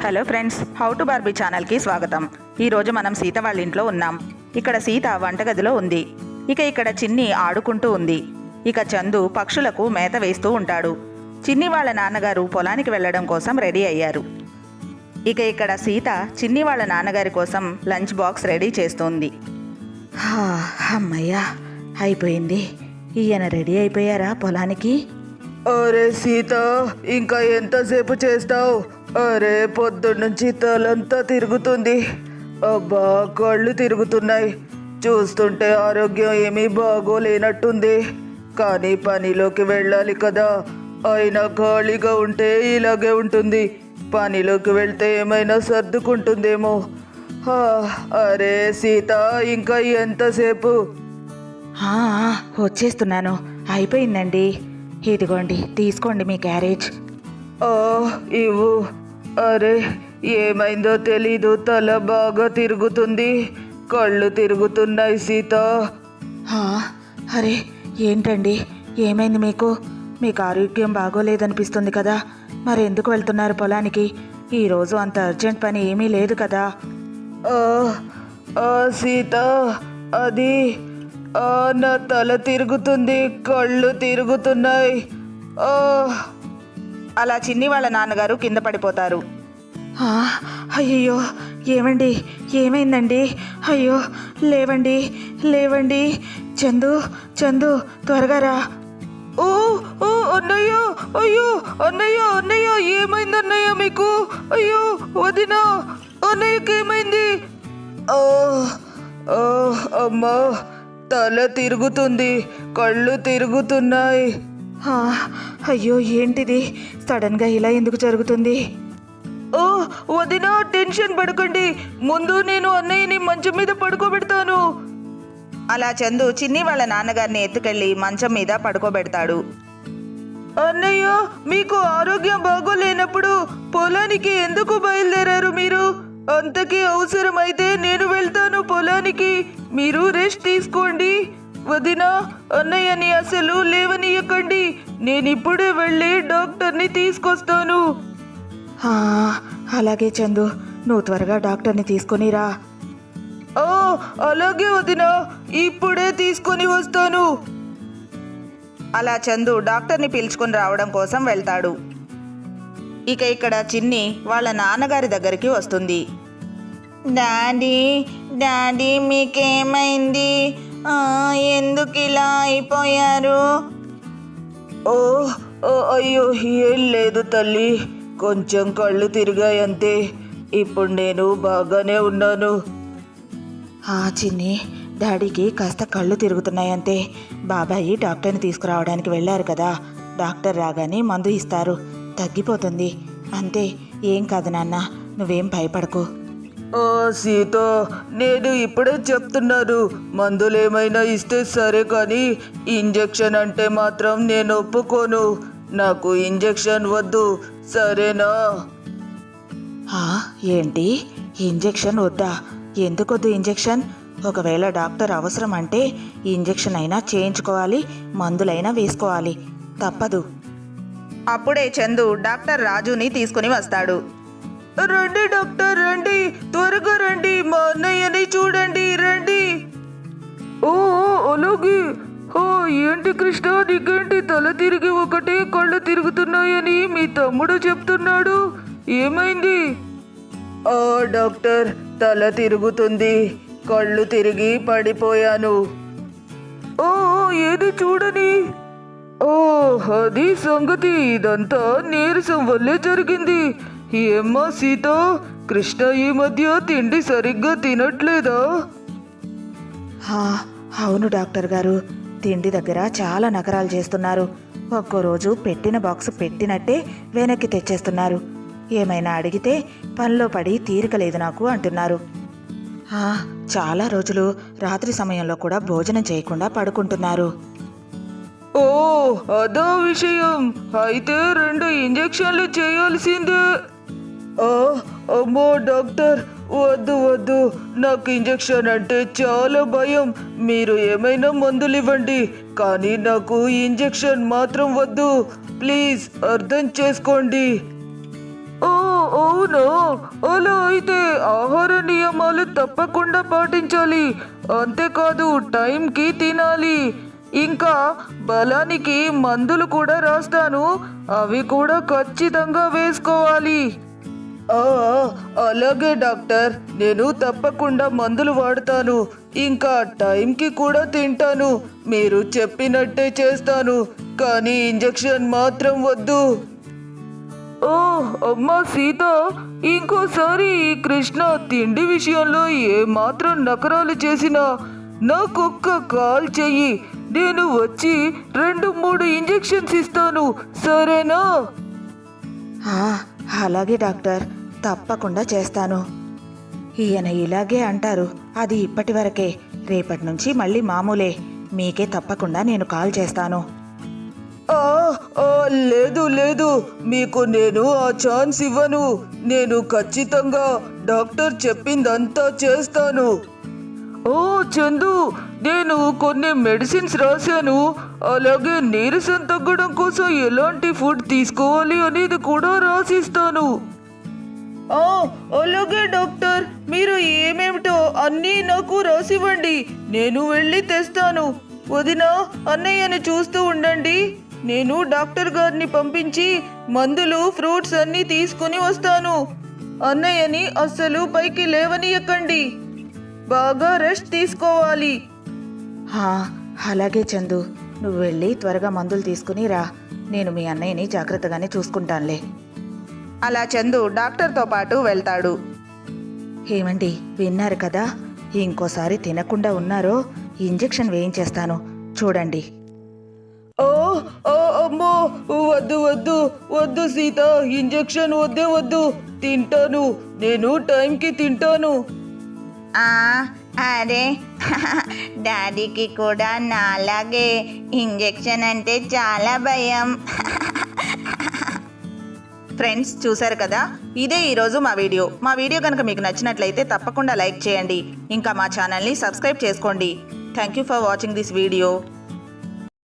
Hello friends, how to Barbie ఛానల్కి స్వాగతం. ఈరోజు మనం సీత వాళ్ళ ఇంట్లో ఉన్నాం. ఇక్కడ సీత వంటగదిలో ఉంది. ఇక్కడ చిన్ని ఆడుకుంటూ ఉంది. చందు పక్షులకు మేత వేస్తూ ఉంటాడు. చిన్ని వాళ్ళ నాన్నగారు పొలానికి వెళ్ళడం కోసం రెడీ అయ్యారు. ఇక్కడ సీత చిన్ని వాళ్ళ నాన్నగారి కోసం లంచ్ బాక్స్ రెడీ చేస్తుంది. అమ్మయ్యా, అయిపోయింది. ఈయన రెడీ అయిపోయారా పొలానికి? అరే సీత, ఇంకా ఎంతసేపు చేస్తావు? అరే పొద్దున్నుంచి తలంతా తిరుగుతుంది. అబ్బా, కళ్ళు తిరుగుతున్నాయి. చూస్తుంటే ఆరోగ్యం ఏమీ బాగోలేనట్టుంది. కానీ పనిలోకి వెళ్ళాలి కదా. అయినా ఖాళీగా ఉంటే ఇలాగే ఉంటుంది. పనిలోకి వెళ్తే ఏమైనా సర్దుకుంటుందేమో. అరే సీత, ఇంకా ఎంతసేపు? వచ్చేస్తున్నాను, అయిపోయిందండి. ఇదిగోండి, తీసుకోండి మీ క్యారేజ్. ఇవ్వు. అరే ఏమైందో తెలీదు, తల బాగా తిరుగుతుంది, కళ్ళు తిరుగుతున్నాయి సీత. అరే ఏంటండి, ఏమైంది మీకు? మీకు ఆరోగ్యం బాగోలేదనిపిస్తుంది కదా, మరి ఎందుకు వెళ్తున్నారు పొలానికి? ఈరోజు అంత అర్జెంట్ పని ఏమీ లేదు కదా. సీత, అది నా తల తిరుగుతుంది, కళ్ళు తిరుగుతున్నాయి. అలా చిన్ని వాళ్ళ నాన్నగారు కింద పడిపోతారు. అయ్యో, ఏమండి, ఏమైందండి? అయ్యో, లేవండి, లేవండి. చందు, చందు, త్వరగా రా. అన్నయ్య, అయ్యో అన్నయ్య, అన్నయ్య ఏమైంది అన్నయ్య మీకు? అయ్యో వదినా, అన్నయ్యకి ఏమైంది? అమ్మా, తల తిరుగుతుంది, కళ్ళు తిరుగుతున్నాయి. అయ్యో, ఏంటిది? సడన్గా ఇలా ఎందుకు జరుగుతుంది? వదినా, టెన్షన్ పడకండి. ముందు నేను అన్నయ్యని మంచం మీద పడుకోబెడతాను. అలా చందు చిన్ని వాళ్ళ నాన్నగారిని ఎత్తుకెళ్ళి మంచం మీద పడుకోబెడతాడు. అన్నయ్య, మీకు ఆరోగ్యం బాగోలేనప్పుడు పొలానికి ఎందుకు బయలుదేరారు మీరు? అంతకీ అవసరమైతే నేను వెళ్తాను పొలానికి, మీరు రెస్ట్ తీసుకోండి. వదినా, అన్నయ్యని అసలు లేవనీయకండి. నేనిప్పుడే వెళ్ళి డాక్టర్ని తీసుకొస్తాను. అలాగే చందు, నువ్వు త్వరగా డాక్టర్ని తీసుకొని రా. అలాగే వదినా, ఇప్పుడే తీసుకొని వస్తాను. అలా చందు డాక్టర్ని పిలుచుకొని రావడం కోసం వెళ్తాడు. ఇక్కడ చిన్ని వాళ్ళ నాన్నగారి దగ్గరికి వస్తుంది. డాడీ, డాడీ, మీకేమైంది? ఎందుకు ఇలా అయిపోయారు? అయ్యో, ఏం లేదు తల్లి, కొంచెం కళ్ళు తిరిగాయంతే. ఇప్పుడు నేను బాగానే ఉన్నాను. చిన్ని, డాడీకి కాస్త కళ్ళు తిరుగుతున్నాయంతే. బాబాయి డాక్టర్ని తీసుకురావడానికి వెళ్ళారు కదా, డాక్టర్ రాగానే మందు ఇస్తారు, తగ్గిపోతుంది అంతే. ఏం కాదు నాన్న, నువ్వేం భయపడకు. సీత, నేను ఇప్పుడే చెప్తున్నాను, మందులు ఏమైనా ఇస్తే సరే, కానీ ఇంజెక్షన్ అంటే మాత్రం నేను ఒప్పుకోను. నాకు ఇంజెక్షన్ వద్దు, సరేనా? ఏంటి, ఇంజెక్షన్ వద్దా? ఎందుకొద్దు ఇంజెక్షన్? ఒకవేళ డాక్టర్ అవసరం అంటే ఇంజెక్షన్ అయినా చేయించుకోవాలి, మందులైనా వేసుకోవాలి, తప్పదు. అప్పుడే చందు డాక్టర్ రాజుని తీసుకుని వస్తాడు. రండి డాక్టర్, రండి, త్వరగా రండి, మా అన్నయ్యని చూడండి, రండి. అలాగే. ఏంటి కృష్ణ, నీకేంటి తల తిరిగి ఒకటే కళ్ళు తిరుగుతున్నాయని మీ తమ్ముడు చెప్తున్నాడు, ఏమైంది? డాక్టర్, తల తిరుగుతుంది, కళ్ళు తిరిగి పడిపోయాను. ఏది చూడని. అది సంగతి, ఇదంతా నీరసం వల్లే జరిగింది. ఏమ్మా సీత, కృష్ణ ఈ మధ్య తిండి సరిగ్గా తినట్లేదా? అవును డాక్టర్ గారు, తిండి దగ్గర చాలా నకరాలు చేస్తున్నారు. ఒక్కో రోజు పెట్టిన బాక్స్ పెట్టినట్టే వెనక్కి తెచ్చేస్తున్నారు. ఏమైనా అడిగితే పనిలో పడి తీరికలేదు నాకు అంటున్నారు. చాలా రోజులు రాత్రి సమయంలో కూడా భోజనం చేయకుండా పడుకుంటున్నారు. అదో విషయం. అయితే 2 ఇంజెక్షన్లు చేయాల్సిందే. అమ్మో డాక్టర్, వద్దు వద్దు, నాకు ఇంజెక్షన్ అంటే చాలా భయం. మీరు ఏమైనా మందులు ఇవ్వండి, కానీ నాకు ఇంజెక్షన్ మాత్రం వద్దు, ప్లీజ్ అర్థం చేసుకోండి. అవునా? అలా అయితే ఆహార నియమాలు తప్పకుండా పాటించాలి. అంతేకాదు టైంకి తినాలి. ఇంకా బలానికి మందులు కూడా రాస్తాను, అవి కూడా ఖచ్చితంగా వేసుకోవాలి. ఆ, అలాగే డాక్టర్, నేను తప్పకుండా మందులు వాడతాను. ఇంకా టైంకి కూడా తింటాను. మీరు చెప్పినట్టే చేస్తాను, కానీ ఇంజెక్షన్ మాత్రం వద్దు. ఓ అమ్మా సీత, ఇంకోసారి ఈ కృష్ణ తిండి విషయంలో ఏమాత్రం నకరాలు చేసినా నాకొక్క కాల్ చెయ్యి. నేను వచ్చి 2-3 ఇంజెక్షన్స్ ఇస్తాను, సరేనా? అలాగే డాక్టర్, తప్పకుండా చేస్తాను. ఈయన ఇలాగే అంటారు, అది ఇప్పటి వరకే. రేపటి నుంచి మళ్ళీ మామూలే. మీకే తప్పకుండా నేను కాల్ చేస్తాను. లేదు లేదు, మీకు నేను ఆ ఛాన్స్ ఇవ్వను. నేను ఖచ్చితంగా డాక్టర్ చెప్పిందంతా చేస్తాను. ఓ చందు, నేను కొన్ని మెడిసిన్స్ రాశాను. అలాగే నీరసం తగ్గడం కోసం ఎలాంటి ఫుడ్ తీసుకోవాలి అనేది కూడా రాసిస్తాను. అలాగే డాక్టర్, మీరు ఏమేమిటో అన్నీ నాకు రాసివ్వండి, నేను వెళ్ళి తెస్తాను. వదిన, అన్నయ్యని చూస్తూ ఉండండి. నేను డాక్టర్ గారిని పంపించి మందులు, ఫ్రూట్స్ అన్నీ తీసుకుని వస్తాను. అన్నయ్యని అస్సలు పైకి లేవనీయకండి. బాగా రెస్ట్ తీసుకోవాలి. అలాగే చందు, నువ్వు వెళ్ళి త్వరగా మందులు తీసుకుని రా. నేను మీ అన్నయ్యని జాగ్రత్తగానే చూసుకుంటానులే. అలా చందు డాక్టర్తో పాటు వెళ్తాడు. ఏమండి, విన్నారు కదా? ఇంకోసారి తినకుండా ఉన్నారో ఇంజెక్షన్ వేయించేస్తాను, చూడండి. అమ్మో, వద్దు వద్దు వద్దు సీత, ఇంజెక్షన్ వద్దే వద్దు. తింటాను, నేను టైంకి తింటాను. అరే డాడీకి కూడా నాలాగే ఇంజెక్షన్ అంటే చాలా భయం. ఫ్రెండ్స్, చూశారు కదా, ఇదే ఈరోజు మా వీడియో. మా వీడియో కనుక మీకు నచ్చినట్లయితే తప్పకుండా లైక్ చేయండి. ఇంకా మా ఛానల్ని సబ్స్క్రైబ్ చేసుకోండి. Thank you for watching this video.